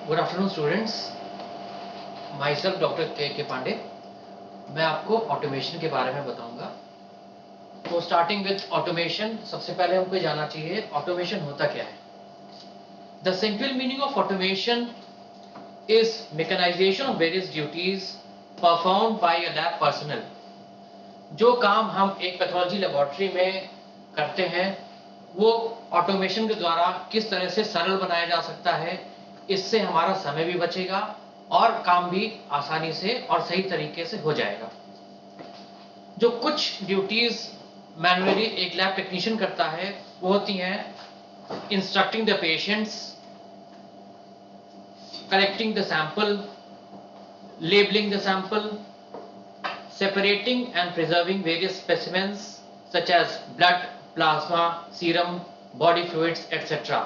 Good afternoon students, my self doctor के पांडे। मैं आपको ऑटोमेशन के बारे में बताऊंगा। तो स्टार्टिंग विद ऑटोमेशन, सबसे पहले हमको जानना चाहिए ऑटोमेशन होता क्या है। The simple meaning of automation is mechanisation of various duties performed by a lab personnel. जो काम हम एक पैथोलॉजी लेबोरेटरी में करते हैं वो ऑटोमेशन के द्वारा किस तरह से सरल बनाया जा सकता है। इससे हमारा समय भी बचेगा और काम भी आसानी से और सही तरीके से हो जाएगा। जो कुछ ड्यूटीज मैनुअली एक लैब टेक्नीशियन करता है वो होती हैं instructing the patients, collecting the sample, labelling the sample, separating and preserving various specimens such as blood, plasma, serum, body fluids, etc.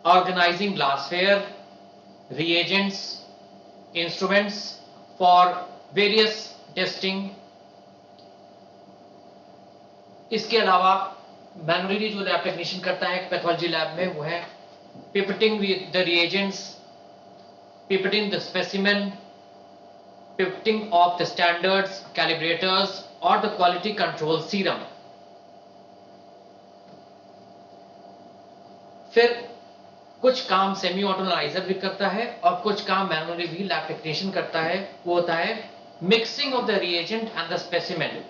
Organizing glassware, reagents, instruments for various testing. इसके अलावा manually जो lab technician करता है pathology lab में वो है पिपेटिंग the reagents, pipeting the specimen, pivoting of the standards, calibrators or the quality control serum. फिर कुछ काम सेमी ऑटो एनालाइजर भी करता है और कुछ काम मैनुअली भी लैब टेक्नीशियन करता है। वो होता है mixing of the reagent and the specimen.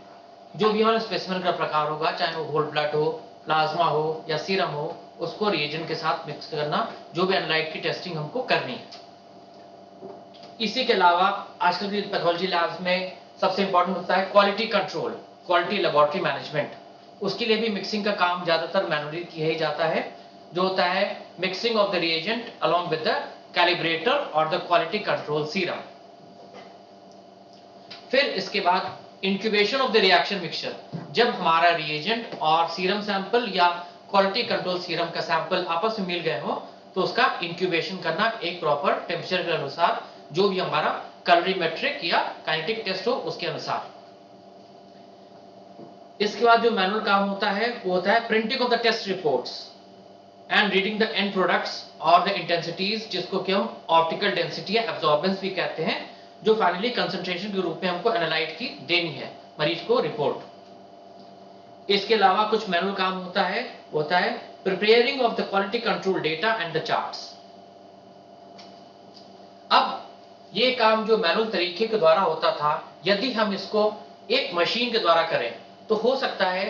जो भी हमारा स्पेसिमेन का प्रकार होगा, चाहे वो होल ब्लड हो, प्लाज्मा हो या सीरम हो, उसको रिएजेंट के साथ मिक्स करना, जो भी एनालाइट की टेस्टिंग हमको करनी है। इसी के अलावा आजकल की पैथोलॉजी लैब्स में सबसे इंपॉर्टेंट होता है quality control, quality laboratory management. उसके लिए भी मिक्सिंग का काम ज्यादातर मैनुअली किया ही जाता है, जो होता है mixing of the reagent along with the calibrator और द क्वालिटी कंट्रोल सीरम। फिर इसके बाद incubation of the reaction mixture. जब हमारा रिएजेंट और सीरम सैंपल या क्वालिटी कंट्रोल सीरम का सैंपल आपस में मिल गए हो तो उसका इंक्यूबेशन करना एक प्रॉपर टेम्परेचर के अनुसार, जो भी हमारा कैलोरीमेट्रिक या काइनेटिक टेस्ट हो उसके अनुसार। इसके बाद जो मैनुअल काम होता है वो होता है printing of the test reports and reading the end products और द इंटेंसिटीज, जिसको कि हम ऑप्टिकल डेंसिटी या एब्जॉर्बेंस भी कहते हैं, जो फाइनली कंसंट्रेशन के रूप में हमको एनालाइट की देनी है मरीज को रिपोर्ट। इसके अलावा कुछ मैनुअल काम होता है preparing of the quality control data and the charts. अब ये काम जो मैनुअल तरीके के द्वारा होता था, यदि हम इसको एक मशीन के द्वारा करें तो हो सकता है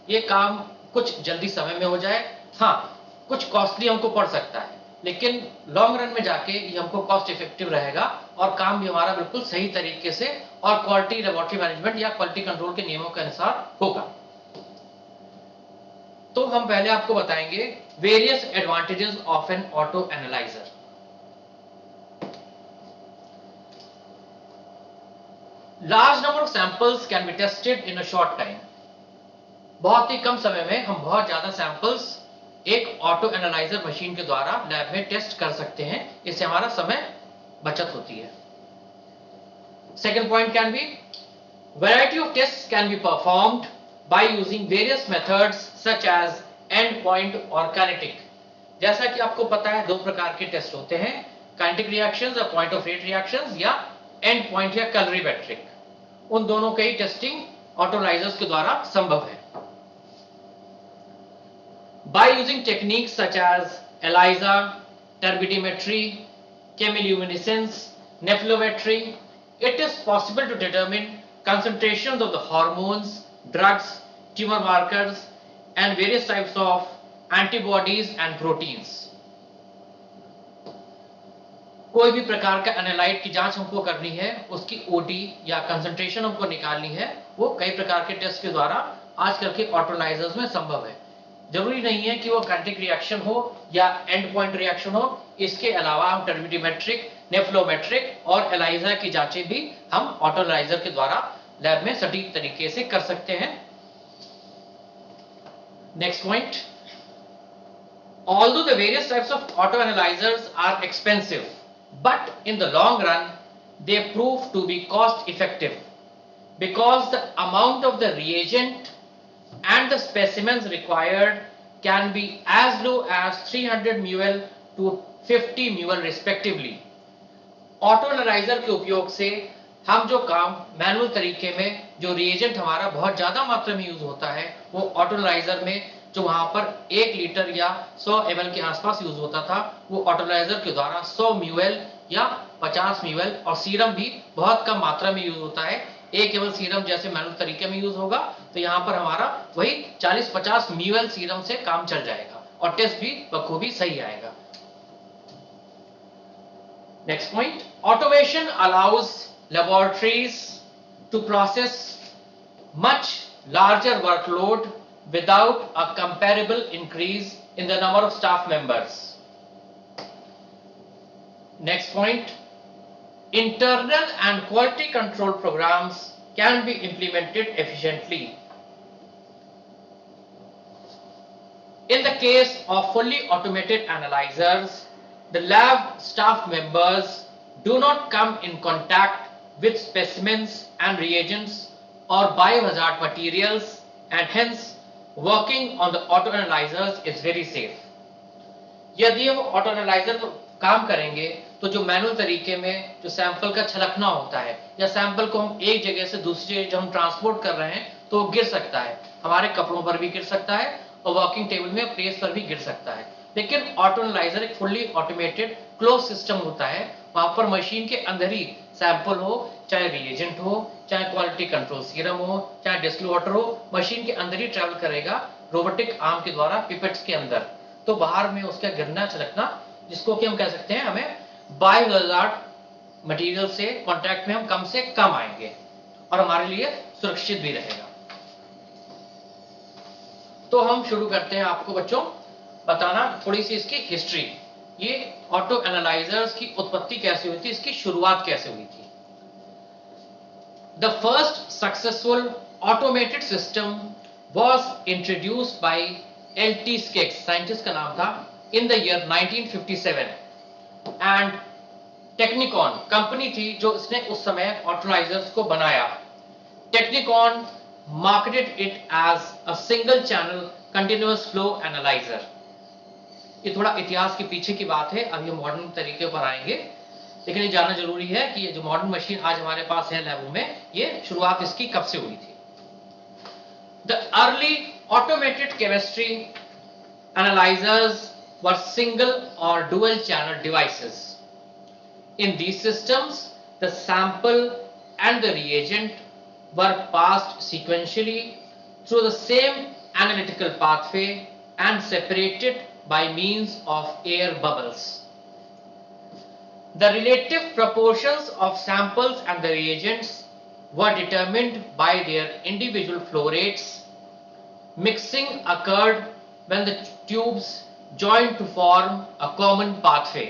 ये काम कुछ जल्दी समय में हो जाए। हाँ, कुछ कॉस्टली हमको पड़ सकता है, लेकिन लॉन्ग रन में जाके ये हमको कॉस्ट इफेक्टिव रहेगा और काम भी हमारा बिल्कुल सही तरीके से और क्वालिटी लेबोरेटरी मैनेजमेंट या क्वालिटी कंट्रोल के नियमों के अनुसार होगा। तो हम पहले आपको बताएंगे various advantages of N auto analyser. Large number of samples can be tested in a short time. बहुत ही कम समय में हम बहुत ज्यादा सैंपल्स एक ऑटो एनालाइजर मशीन के द्वारा लैब में टेस्ट कर सकते हैं। इससे हमारा समय बचत होती है। Second point can be variety of test can be performed by using various methods such as end point और काइनेटिक। जैसा कि आपको पता है दो प्रकार के टेस्ट होते हैं, काइनेटिक रिएक्शंस और पॉइंट ऑफ रेट रिएक्शंस, या एंड पॉइंट या कैलोरीमेट्रिक। उन दोनों के ही टेस्टिंग ऑटो एनालाइजर्स के द्वारा संभव है। By using techniques such as ELISA, turbidimetry, chemiluminescence, nephelometry, it is possible to determine concentrations of the hormones, drugs, tumor markers, and various types of antibodies and proteins. कोई भी प्रकार का analyte की जांच हमको करनी है, उसकी ओडी या कंसंट्रेशन हमको निकालनी है, वो कई प्रकार के टेस्ट के द्वारा आजकल के ऑटो एनालाइजर्स में संभव है। जरूरी नहीं है कि वो काइनेटिक रिएक्शन हो या एंड पॉइंट रिएक्शन हो। इसके अलावा हम टर्बिडिमेट्रिक, नेफ्लोमेट्रिक और एलाइजा की जांचें भी हम ऑटो एनालाइजर के द्वारा लैब में सटीक तरीके से कर सकते हैं। Next point, although the various types of auto analyzers are expensive, but in the long run they prove to be cost effective because the amount of the reagent and the specimens required can be as low as 300 ml to 50 mule respectively. Auto analyser के उपयोग से हम जो काम manual तरीके में जो reagent हमारा बहुत ज्यादा मात्रा में यूज होता है वो ऑटो एनालाइजर में जो वहां पर 1 लीटर या 100 ml के आसपास यूज होता था वो ऑटो एनालाइजर के द्वारा 100 म्यूएल या 50 म्यूएल और सीरम भी बहुत कम मात्रा में यूज होता है। एक केवल सीरम जैसे मैनुअल तरीके में यूज होगा तो यहाँ पर हमारा वही 40-50 म्यूएल सीरम से काम चल जाएगा और टेस्ट भी बखूबी सही आएगा। Next point, automation allows laboratories to process much larger workload without a comparable increase in the number of staff members. Next point, internal and quality control programs can be implemented efficiently. In the case of fully automated analyzers, the lab staff members do not come in contact with specimens and reagents or biohazard materials and hence working on the auto analyzers is very safe. यदि हम auto analyser काम करेंगे तो जो manual तरीके में जो sample का छलकना होता है या सैंपल को हम एक जगह से दूसरी जगह जब हम ट्रांसपोर्ट कर रहे हैं तो गिर सकता है, हमारे कपड़ों पर भी गिर सकता है और वर्किंग टेबल में प्लेस पर भी गिर सकता है। लेकिन ऑटो एनालाइजर एक फुल्ली ऑटोमेटेड क्लोज सिस्टम होता है, वहां पर मशीन के अंदर ही सैंपल हो, चाहे रिएजेंट हो, चाहे क्वालिटी कंट्रोल सीरम हो, चाहे डिस्टिल वाटर हो, मशीन के अंदर ही ट्रैवल करेगा रोबोटिक आर्म के द्वारा पिपेट्स के अंदर। तो बाहर में उसका गिरना छलकना जिसको कि हम कह सकते हैं हमें बायोहजार्ड मटेरियल से कांटेक्ट में हम कम से कम आएंगे और हमारे लिए सुरक्षित भी रहेगा। तो हम शुरू करते हैं आपको बच्चों बताना थोड़ी सी इसकी हिस्ट्री, ये ऑटो एनालाइजर्स की उत्पत्ति कैसे हुई थी, इसकी शुरुआत कैसे हुई थी। The first successful automated system was introduced by L T. Skeggs, scientist का नाम था, in the year 1957 and Technicon company थी जो इसने उस समय ऑटोलाइजर्स को बनाया। Technicon marketed it as a single channel continuous flow analyser. ये थोड़ा इतिहास के पीछे की बात है, अभी हम मॉडर्न तरीके पर आएंगे, लेकिन ये जानना जरूरी है कि ये जो मॉडर्न मशीन आज हमारे पास है लैबों में, ये शुरुआत इसकी कब से हुई थी। The early automated chemistry analysers were single और dual channel devices. In these systems the sample and the reagent were passed sequentially through the same analytical pathway and separated by means of air bubbles. The relative proportions of samples and the reagents were determined by their individual flow rates. Mixing occurred when the tubes joined to form a common pathway.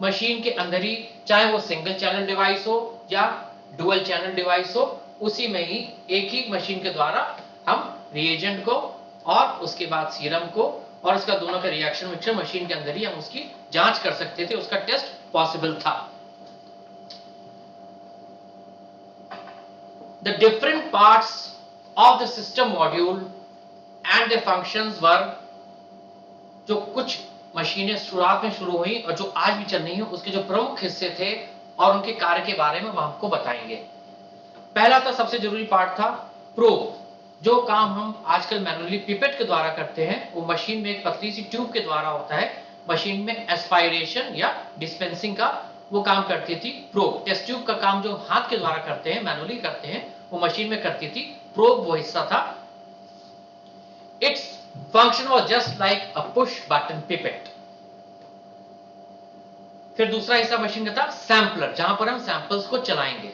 Machine के अंदर ही चाहे वो single channel device हो या dual channel device हो, उसी में ही एक ही मशीन के द्वारा हम रिएजेंट को और उसके बाद सीरम को और इसका दोनों का रिएक्शन मिक्सचर मशीन के अंदर ही हम उसकी जांच कर सकते थे, उसका टेस्ट पॉसिबल था। The different parts of the system module and the functions were, जो कुछ मशीनें शुरुआत में शुरू हुई और जो आज भी चल रही हैं उसके जो प्रमुख हिस्से थे और उनके कार्य के बारे में हम आपको बताएंगे। पहला था सबसे जरूरी पार्ट था प्रोब। जो काम हम आजकल मैनुअली पिपेट के द्वारा करते हैं वो मशीन में एक पतली सी ट्यूब के द्वारा होता है। मशीन में एस्पायरेशन या डिस्पेंसिंग का वो काम करती थी प्रोब। टेस्ट ट्यूब का काम जो हाथ के द्वारा करते हैं, मैनुअली करते हैं, वो मशीन में करती थी प्रोब, वो हिस्सा था। Its function was just like a push button pipette. फिर दूसरा हिस्सा मशीन का था सैंपलर, जहां पर हम सैंपल्स को चलाएंगे।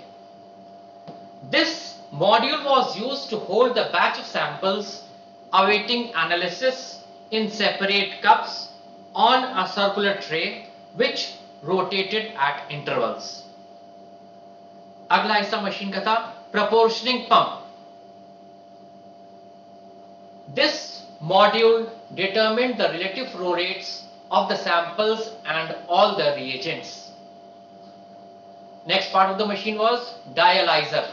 This module was used to hold the batch of samples awaiting analysis in separate cups on a circular tray which rotated at intervals. अगला हिस्सा मशीन का था proportioning pump. This module determined the relative flow rates of the samples and all the reagents. Next part of the machine was dialyzer.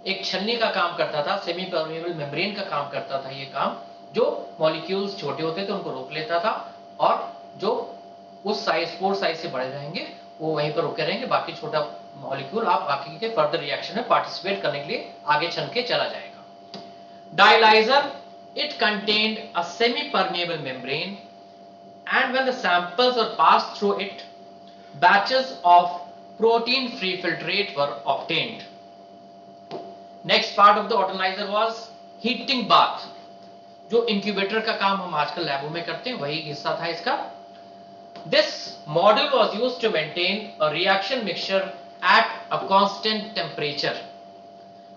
एक छलनी का काम करता था, सेमी परमेबल मेम्ब्रेन का काम करता था। ये काम जो मॉलिक्यूल्स छोटे होते थे उनको रोक लेता था और जो उस साइज 4 साइज से बड़े रहेंगे, वो वहीं पर रुके रहेंगे, बाकी छोटा मॉलिक्यूल आप बाकी के फर्दर रिएक्शन में पार्टिसिपेट करने के लिए आगे चल के चला जाएगा। Dialyser, it contained a semi-permeable membrane, and when the samples were passed through it, batches of protein-free filtrate were obtained. Next part of the autoanalyzer was heating bath. जो इंक्यूबेटर का काम हम आजकल लैबों में करते हैं वही हिस्सा था इसका। This module was used to maintain a reaction mixture at a constant temperature.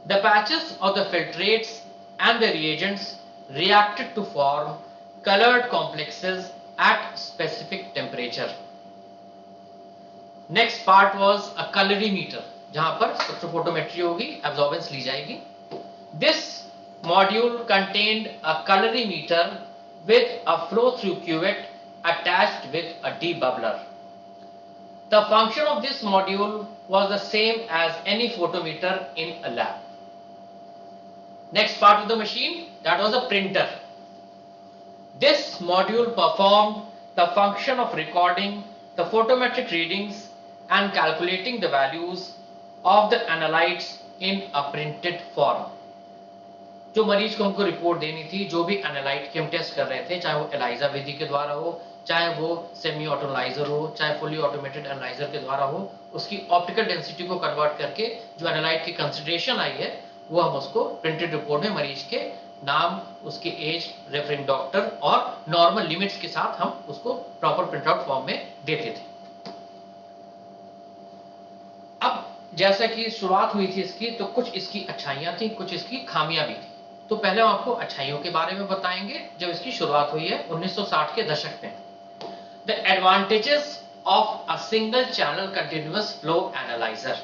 The batches of the filtrates and the reagents reacted to form colored complexes at specific temperature. Next part was a colorimeter, जहां पर spectrophotometry होगी, absorbance ली जाएगी। This module contained a colorimeter with a flow-through cuvette attached with a debubbler. The function of this module was the same as any photometer in a lab. Next part of the machine, that was a printer. This module performed the function of recording the photometric readings and calculating the values of the analytes in a printed form. जो मरीज को हमको report देनी थी, जो भी analyte के हम टेस्ट कर रहे थे, चाहे वो एलाइजा विधि के द्वारा हो, चाहे वो सेमी ऑटोनालाइजर हो, चाहे फुली ऑटोमेटेड एनालाइजर के द्वारा हो, उसकी ऑप्टिकल डेंसिटी को कन्वर्ट करके जो एनालाइट की कंसिडरेशन आई है वो हम उसको प्रिंटेड रिपोर्ट में मरीज के नाम, उसकी एज, रेफरिंग डॉक्टर और नॉर्मल लिमिट्स के साथ हम उसको प्रॉपर प्रिंट आउट फॉर्म में देते थे। अब जैसा कि शुरुआत हुई थी इसकी, तो कुछ इसकी अच्छाइयां थी, कुछ इसकी खामियां भी थी। तो पहले हम आपको अच्छाइयों के बारे में बताएंगे जब इसकी शुरुआत हुई है 1960 के दशक में। The advantages of a single channel continuous flow analyser.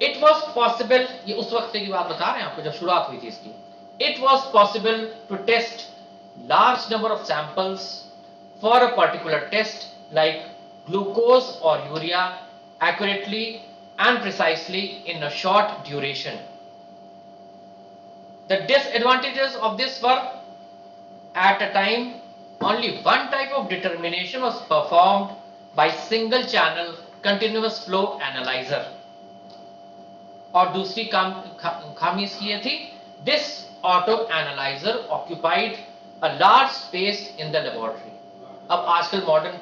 It was possible, ये उस वक्त की बात बता रहे हैं आपको जब शुरुआत हुई थी इसकी। It was possible to test large number of samples for a particular test like glucose और urea accurately and precisely in a short duration. The disadvantages of this were, at a time, only one type of determination was performed by single channel continuous flow analyzer. और दूसरी खामी इसकी ये थी, this auto analyzer occupied a large space in the laboratory. अब आजकल modern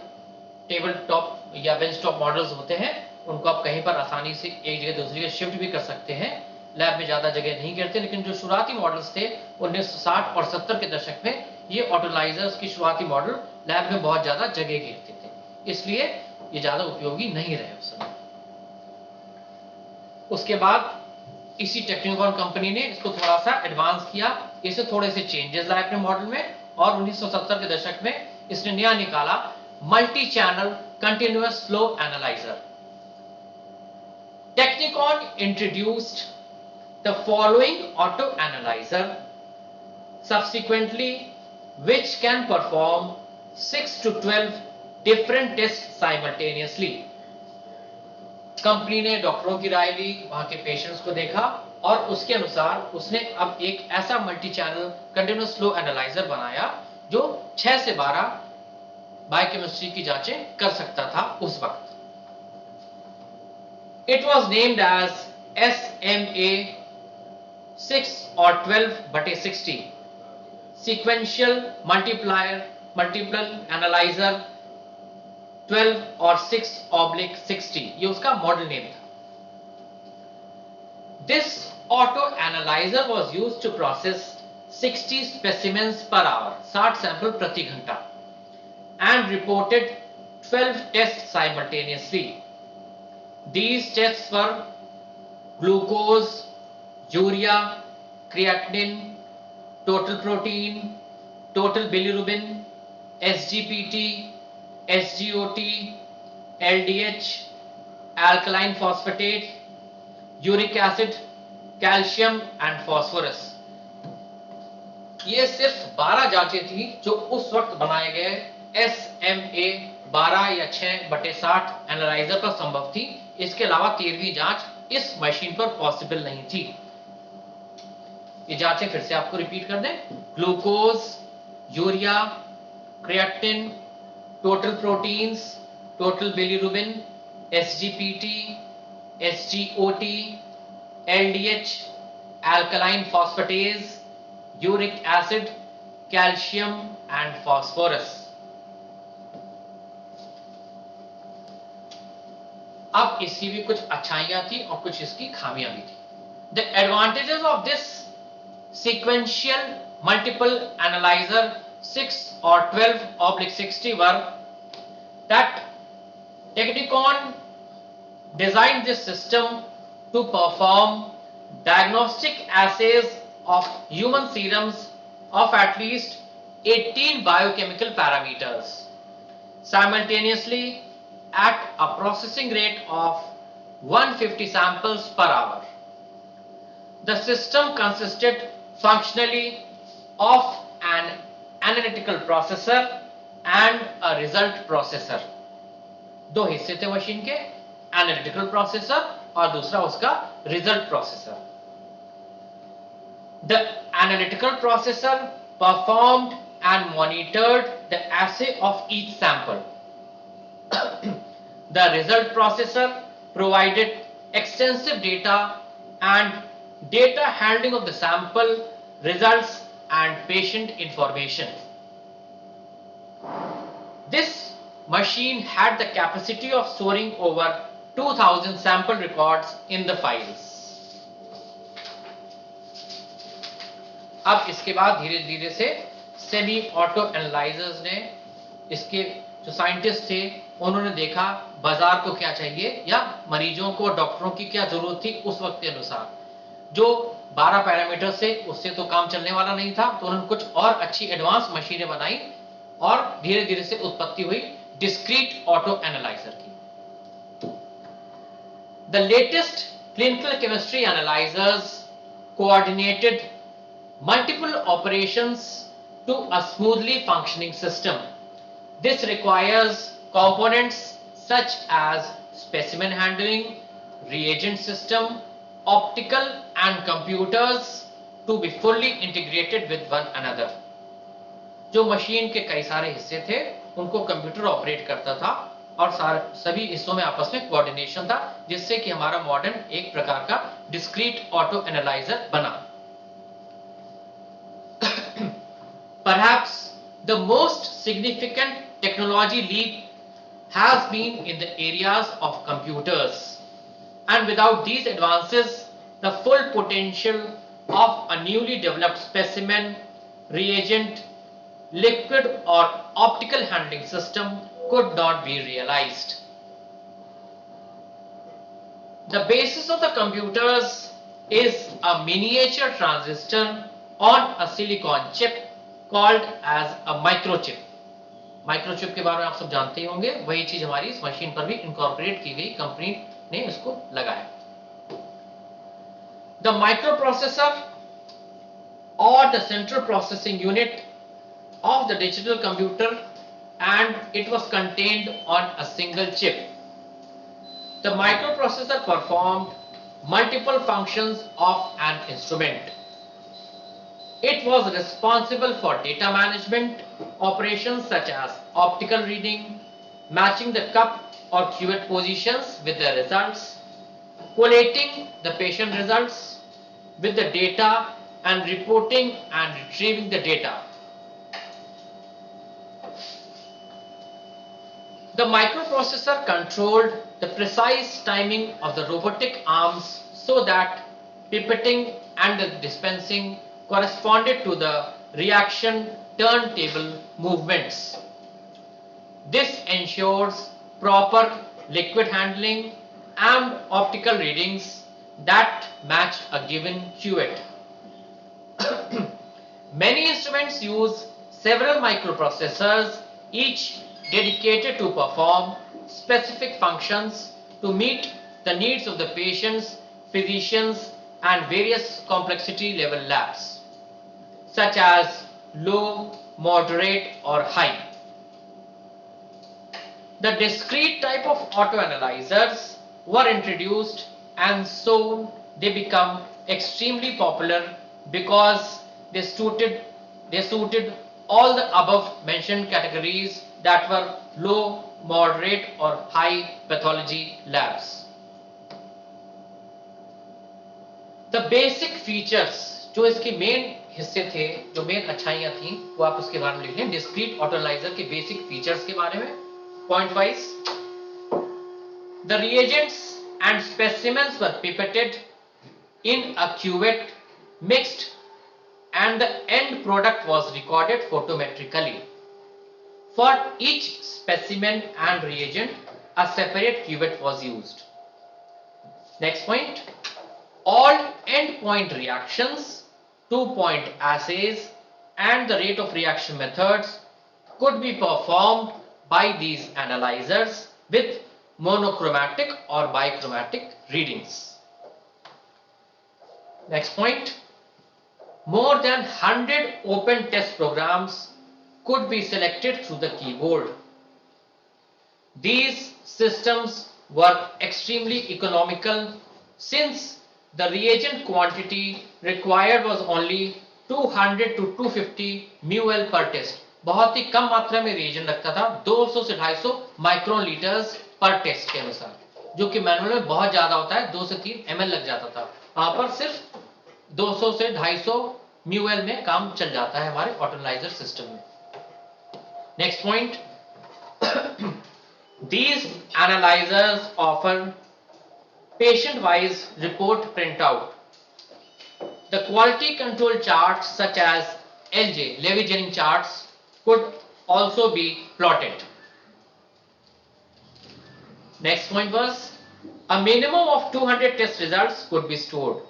table top या bench top models होते हैं, उनको आप कहीं पर आसानी से एक जगह दूसरी जगह शिफ्ट भी कर सकते हैं, लैब में ज्यादा जगह नहीं करते। लेकिन जो शुरुआती मॉडल्स थे 1960 और 70 के दशक में, ये ऑटोनालाइजर्स की शुरुआती मॉडल लैब में बहुत ज्यादा जगह घेरते थे, इसलिए ये ज्यादा उपयोगी नहीं रहे उस समय। उसके बाद इसी टेक्निकॉन कंपनी ने इसको थोड़ा सा एडवांस किया, इसे थोड़े से चेंजेस लाए अपने मॉडल में, और 1970 के दशक में इसने नया निकाला multi channel continuous flow analyser. Technicon introduced the following auto analyzer subsequently, which can perform 6 to 12 different tests simultaneously. Company ने डॉक्टरों की राय ली, वहां के पेशेंट्स को देखा और उसके अनुसार उसने अब एक ऐसा multi channel continuous flow analyser बनाया जो 6 से 12 बायोकेमिस्ट्री की जांचें कर सकता था उस वक्त। It was named as SMA 6 or 12/60 sequential multiple analyzer 12 or 6/60, ये उसका मॉडल नेम था। This auto analyzer was used to process 60 specimens per hour, 60 sample प्रति घंटा, and reported 12 tests simultaneously. These tests were glucose, urea, creatinine, total protein, total bilirubin, SGPT, SGOT, LDH, alkaline phosphatate, uric acid, calcium and phosphorus. ये सिर्फ 12 जांचें थी जो उस वक्त बनाए गए SMA 12 या 6/60 एनालाइजर पर संभव थी। इसके अलावा 13वीं जांच इस मशीन पर पॉसिबल नहीं थी। ये जांचें फिर से आपको रिपीट कर दें, glucose, urea, creatinine, total proteins, total bilirubin, SGPT, SGOT, LDH, alkaline phosphatase, uric acid, calcium and phosphorus. अब इसकी भी कुछ अच्छाइयां थी और कुछ इसकी खामियां भी थी. The advantages of this sequential multiple analyzer 6 or 12/60 were that Technicon designed this system to perform diagnostic assays of human serums of at least 18 biochemical parameters simultaneously at a processing rate of 150 samples per hour. The system consisted functionally of an analytical processor and a result processor. दो हिस्से थे machine के, analytical processor और दूसरा उसका result processor. The analytical processor performed and monitored the assay of each sample. The result processor provided extensive data and data handling of the sample results and patient information. This machine had the capacity of storing over 2000 sample records in the files. अब इसके बाद धीरे धीरे से semi auto analysers ने, इसके जो scientist थे उन्होंने देखा बाजार को क्या चाहिए या मरीजों को डॉक्टरों की क्या जरूरत थी उस वक्त के अनुसार. जो 12 पैरामीटर से उससे तो काम चलने वाला नहीं था, तो उन्होंने कुछ और अच्छी एडवांस मशीनें बनाई और धीरे धीरे से उत्पत्ति हुई डिस्क्रीट ऑटो एनालाइजर की. The latest clinical chemistry analyzers coordinated multiple operations to a smoothly functioning system. This requires components such as specimen handling, reagent system, optical and computers to be fully integrated with one another. जो machine के कई सारे हिस्से थे उनको computer operate करता था और सभी हिस्सों में आपस में कोऑर्डिनेशन था, जिससे कि हमारा मॉडर्न एक प्रकार का डिस्क्रीट ऑटो एनालाइजर बना. Perhaps the most significant technology leap has been in the areas of computers, and without these advances the full potential of a newly developed specimen, reagent, liquid or optical handling system could not be realized. The basis of the computers is a miniature transistor on a silicon chip called as a microchip. Microchip के बारे में आप सब जानते ही होंगे, वही चीज हमारी इस मशीन पर भी इनकॉर्पोरेट की गई, कंपनी ने इसको लगाया. The microprocessor or the central processing unit of the digital computer, and it was contained on a single chip. The microprocessor performed multiple functions of an instrument. It was responsible for data management operations such as optical reading, matching the cup or cuvette positions with the results, collating the patient results with the data and reporting and retrieving the data. The microprocessor controlled the precise timing of the robotic arms so that pipetting and the dispensing corresponded to the reaction turntable movements. This ensures proper liquid handling and optical readings that match a given cuvette. Many instruments use several microprocessors, each dedicated to perform specific functions to meet the needs of the patients, physicians, and various complexity level labs, such as low, moderate, or high. The discrete type of auto analyzers were introduced, and soon they become extremely popular because they suited all the above mentioned categories that were low, moderate or high pathology labs. The basic features, जो इसके main हिस्से थे, जो main अच्छाइयां थी, वो आप उसके बारे में लिख लें. डिस्क्रीट ऑटो एनालाइजर के बेसिक फीचर्स के बारे में point wise. The reagents and specimens were pipetted in a cuvette, mixed, and the end product was recorded photometrically. For each specimen and reagent, a separate cuvette was used. Next point. All endpoint reactions, 2-point assays, and the rate of reaction methods could be performed by these analyzers with monochromatic or bichromatic readings. Next point. More than 100 open test programs could be selected through the keyboard. These systems were extremely economical since the reagent quantity required was only 200 to 250 ml per test. बहुत ही कम मात्रा में reagent लगता था, 200 से 250 micron litres पर test के अनुसार, जो कि मैनुअल में बहुत ज्यादा होता है, 2 से 3 ml लग जाता था. वहां पर सिर्फ 200 से 250 म्यूएल में काम चल जाता है हमारे ऑटो एनालाइजर सिस्टम में. Next point. These analyzers offer patient-wise report printout. The quality control charts such as LJ, Levy-Jennings charts, could also be plotted. Next point was, a minimum of 200 test results could be stored.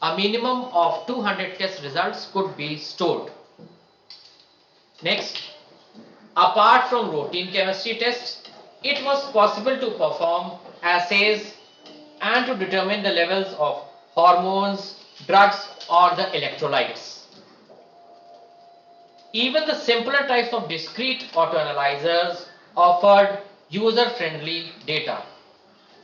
A minimum of 200 test results could be stored. Next, apart from routine chemistry tests, it was possible to perform assays and to determine the levels of hormones, drugs or the electrolytes. Even the simpler types of discrete autoanalyzers offered user-friendly data.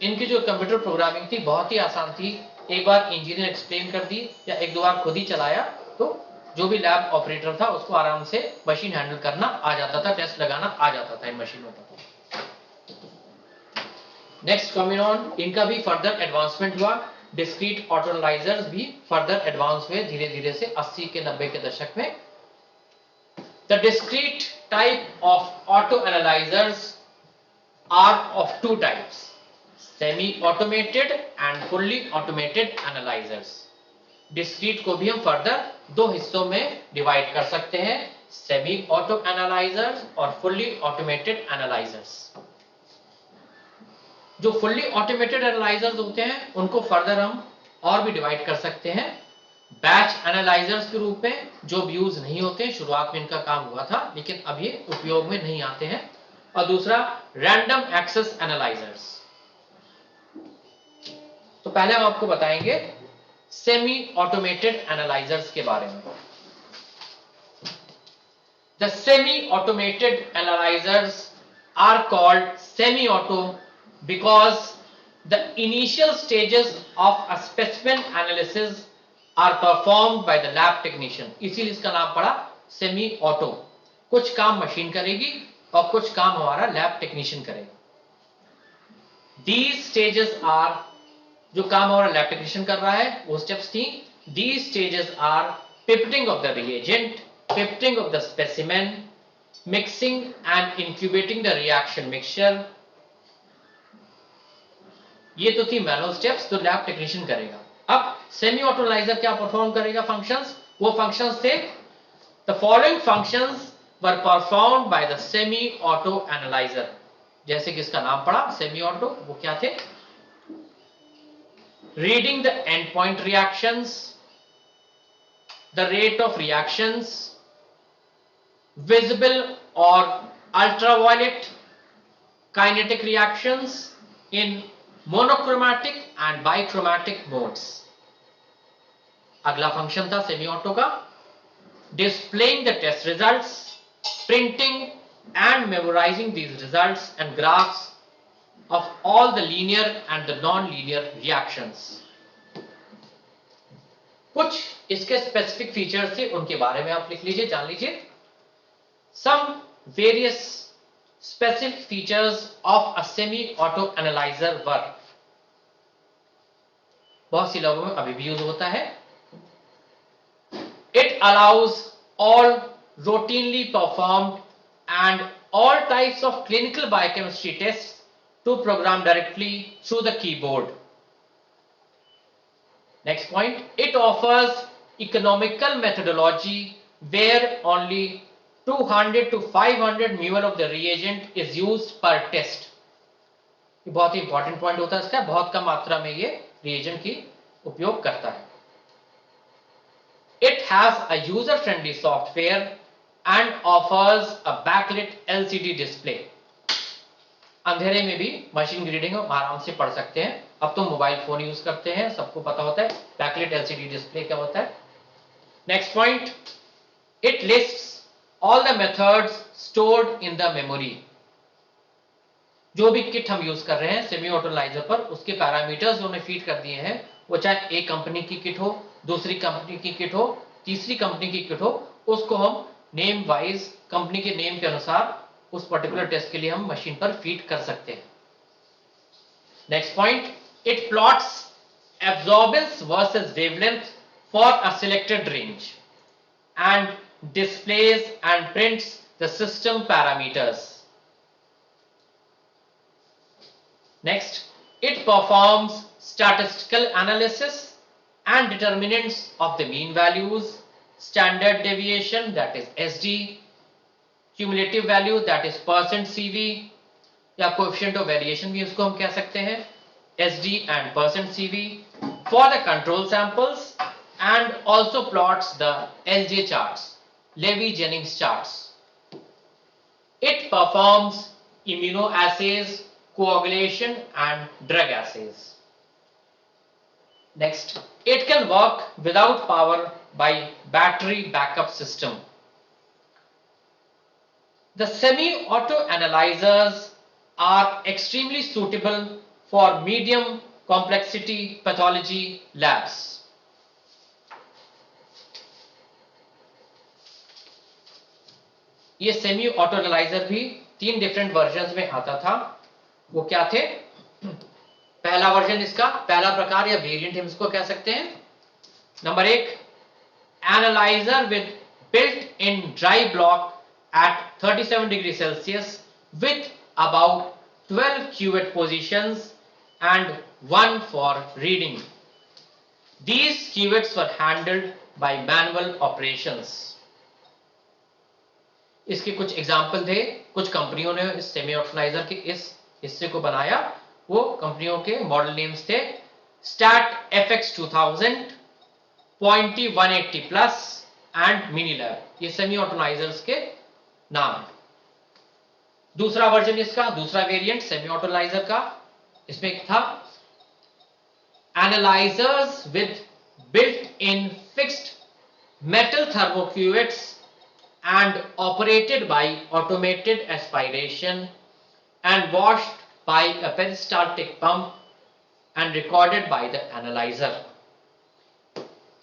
इनकी जो computer programming थी बहुत ही आसान थी. एक बार engineer explain कर दी या एक दो बार खुद ही चलाया तो जो भी लैब ऑपरेटर था उसको आराम से मशीन हैंडल करना आ जाता था, टेस्ट लगाना आ जाता था इन मशीनों पर. नेक्स्ट कमिंग ऑन, इनका भी फर्दर एडवांसमेंट हुआ. डिस्क्रीट ऑटो एनालाइजर्स भी फर्दर एडवांस हुए धीरे धीरे से 80 के 90 के दशक में. The discrete type of auto analysers are of 2 types, semi automated and fully automated analysers. Discrete को भी हम फर्दर 2 हिस्सों में डिवाइड कर सकते हैं, सेमी ऑटो एनालाइजर्स और फुल्ली ऑटोमेटेड एनालाइजर्स. जो फुल्ली ऑटोमेटेड एनालाइजर्स होते हैं उनको फर्दर हम और भी डिवाइड कर सकते हैं बैच एनालाइजर्स के रूप में, जो अब यूज नहीं होते. शुरुआत में इनका काम हुआ था लेकिन अब ये उपयोग में नहीं आते हैं. और दूसरा रैंडम एक्सेस एनालाइजर्स. तो पहले हम आपको बताएंगे सेमी ऑटोमेटेड एनालाइजर्स के बारे में. The semi automated analysers are called semi auto because the initial stages of a specimen analysis are performed by the lab technician. इसीलिए इसका नाम पड़ा सेमी ऑटो. कुछ काम मशीन करेगी और कुछ काम हमारा लैब टेक्नीशियन करेगा. These stages are, जो काम हमारा लैब टेक्नीशियन कर रहा है वो स्टेप्स थी. These stages are pipetting of the reagent, pipetting of the specimen, mixing and incubating the reaction mixture. ये तो थी मैनुअल स्टेप्स जो लैब टेक्नीशियन करेगा. अब सेमी ऑटो एनालाइजर क्या परफॉर्म करेगा फंक्शंस? वो फंक्शंस थे, the following functions were performed by the semi auto analyser. जैसे कि इसका नाम पड़ा सेमी ऑटो, वो क्या थे? Reading the end point reactions, the rate of reactions, visible और ultraviolet kinetic reactions in monochromatic and bichromatic modes. अगला फंक्शन था सेमी ऑटो का displaying the test results, printing and memorising these results and graphs of all the linear and the non linear reactions. कुछ इसके specific features थे, उनके बारे में आप लिख लीजिए, जान लीजिए. Some various specific features of a semi-auto analyzer were, बहुत सी लोगों में अभी भी यूज होता है. It allows all routinely performed and all types of clinical biochemistry tests to program directly through the keyboard. Next point, it offers economical methodology where only 200 to 500 ml of the reagent is used per test. ये बहुत ही important point होता है इसका, बहुत कम मात्रा में ये reagent की उपयोग करता है. It has a user-friendly software and offers a backlit LCD display. अंधेरे में भी मशीन रीडिंग हम आराम से पढ़ सकते हैं. अब तो मोबाइल फोन यूज करते हैं, सबको पता होता है बैकलिट LCD डिस्प्ले क्या होता है. Next point, it lists all the methods stored in the memory. जो भी किट हम यूज कर रहे हैं सेमी ऑटोलाइजर पर, उसके पैरामीटर्स जो हमने फीड कर दिए हैं, वो चाहे एक कंपनी की किट हो, दूसरी कंपनी की किट हो, तीसरी कंपनी की किट हो, उसको हम नेम वाइज कंपनी के नेम के अनुसार उस पर्टिकुलर टेस्ट के लिए हम मशीन पर फीड कर सकते हैं. Next point, it plots absorbance versus wavelength for a selected range and displays and prints the system parameters. Next, it performs statistical analysis and determinants of the mean values, standard deviation that is SD, cumulative value that is percent CV या coefficient of variation भी उसको हम कह सकते हैं, SD and percent CV for the control samples, and also plots the LJ charts, Levy-Jennings charts. It performs immunoassays, coagulation and drug assays. Next, it can work without power by battery backup system. The semi-auto analyzers are extremely suitable for medium complexity pathology labs. ये semi auto analyser भी 3 different versions में आता था. वो क्या थे? पहला version इसका, पहला प्रकार या वेरिएंट हम इसको कह सकते हैं. Number 1, analyser with built in dry block at 37 degrees Celsius with about 12 cuvette positions and 1 for reading. These cuvettes were handled by manual operations. इसके कुछ एग्जाम्पल थे. कुछ कंपनियों ने इस सेमी ऑटोलाइजर के इस हिस्से को बनाया. वो कंपनियों के मॉडल नेम्स थे Stat FX 2000, Pointe 180 plus and Minilab. ये सेमी ऑटोलाइजर्स के नाम है. दूसरा वर्जन इसका, दूसरा वेरिएंट सेमी ऑटोलाइजर का, इसमें था analysers with built in fixed metal thermocuvettes and operated by automated aspiration and washed by a peristaltic pump and recorded by the analyzer.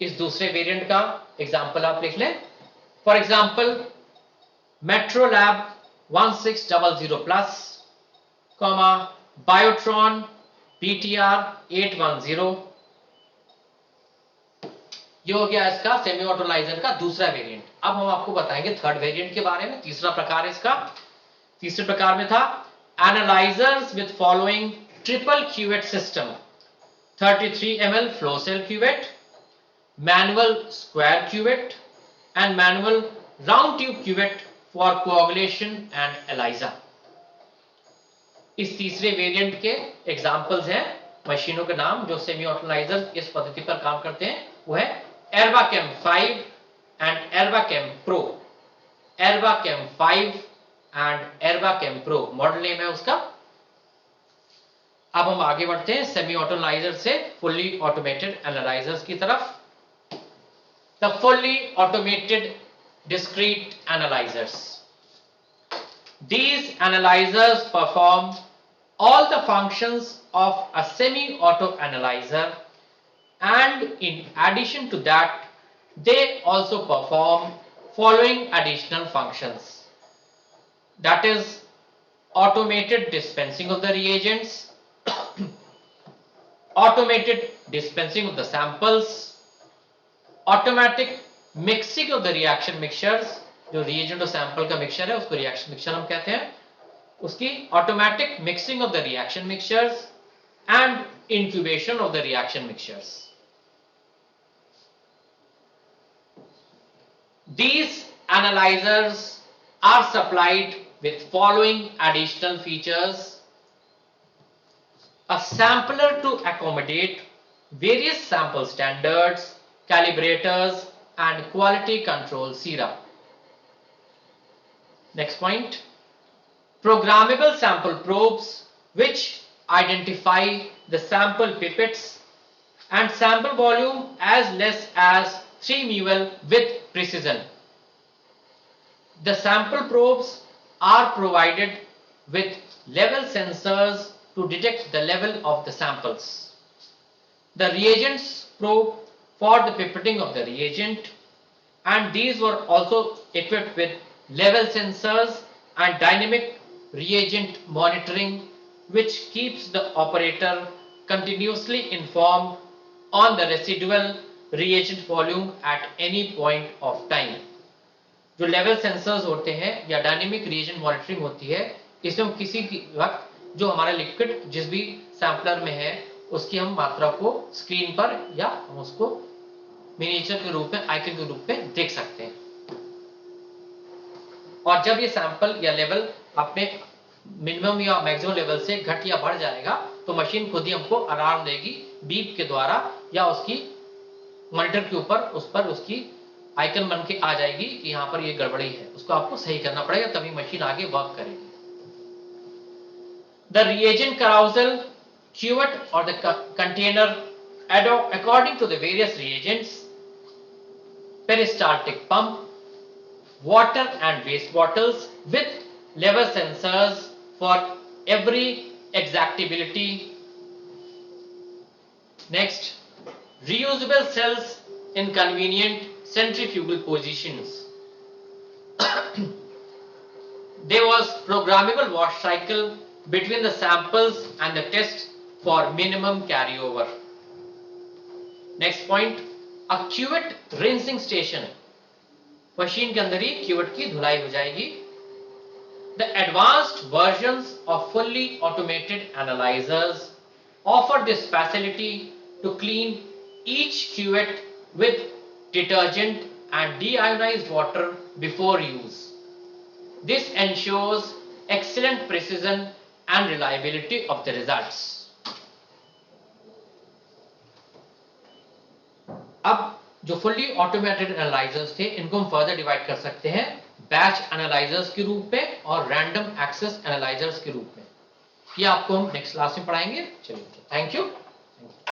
इस दूसरे वेरिएंट का एग्जांपल आप लिख लें. For example Metrolab 1600 plus, Biotron BTR 810. ये हो गया इसका सेमी ऑटोलाइजर का दूसरा वेरिएंट. अब हम आपको बताएंगे थर्ड वेरिएंट के बारे में. तीसरा प्रकार इसका, तीसरे प्रकार में था analysers with following triple cuvette system, 33 ml flow cell cuvette, manual square cuvette and manual round tube cuvette for coagulation and ELISA. इस तीसरे वेरिएंट के एग्जांपल्स हैं मशीनों के नाम जो सेमी ऑटोलाइजर इस पद्धति पर काम करते हैं. वो है Erbachem 5 and Erbachem pro. Erbachem 5 and Erbachem pro model name है उसका. अब हम आगे बढ़ते हैं सेमी ऑटोलाइजर से फुल्ली ऑटोमेटेड एनालाइजर्स की तरफ. The fully automated discrete analysers. These analyzers perform all the functions of a semi-auto analyzer, and in addition to that they also perform following additional functions. that is automated dispensing of the reagents, automated dispensing of the samples, automatic mixing of the reaction mixtures, जो reagent और sample का mixture है उसको reaction mixture हम कहते हैं, उसकी automatic mixing of the reaction mixtures and incubation of the reaction mixtures. These analyzers are supplied with following additional features: a sampler to accommodate various sample standards, calibrators and quality control sera. Next point, programmable sample probes which identify the sample pipettes and sample volume as less as 3 ml with precision. The sample probes are provided with level sensors to detect the level of the samples. The reagents probe for the pipetting of the reagent, and these were also equipped with level sensors and dynamic reagent monitoring, which keeps the operator continuously informed on the residual reagent volume at any point of time. जो level sensors होते हैं या dynamic reagent monitoring होती है, इसमें हम किसी वक्त जो हमारा लिक्विड जिस भी सैंपलर में है उसकी हम मात्रा को स्क्रीन पर या हम उसको मिनिएचर के रूप में, आइकन के रूप में देख सकते हैं। और जब ये सैंपल या लेवल अपने मिनिमम या मैक्सिमम लेवल से घट या बढ़ जाएगा तो मशीन खुद ही हमको अलार्म देगी बीप के द्वारा, या उसकी मॉनिटर के ऊपर उस पर उसकी आइकन बन के आ जाएगी कि यहाँ पर ये गड़बड़ी है, उसको आपको सही करना पड़ेगा, तभी मशीन आगे वर्क करेगी। The reagent carousel, cuvette or the container according to the various reagents, peristaltic pump, water and waste bottles with level sensors for every exactability. Next, reusable cells in convenient centrifugal positions. There was programmable wash cycle between the samples and the test for minimum carryover. Next point, a cuvette rinsing station. Machine के अंदर ही cuvette की धुलाई हो जाएगी. The advanced versions of fully automated analyzers offer this facility to clean each cuvette with detergent and deionized water before use. This ensures excellent precision and reliability of the results. अब जो fully automated analysers थे इनको हम further divide कर सकते हैं batch analysers के रूप में और रैंडम एक्सेस एनालाइजर्स के रूप में. ये आपको हम नेक्स्ट क्लास में पढ़ाएंगे. चलिए, थैंक यू.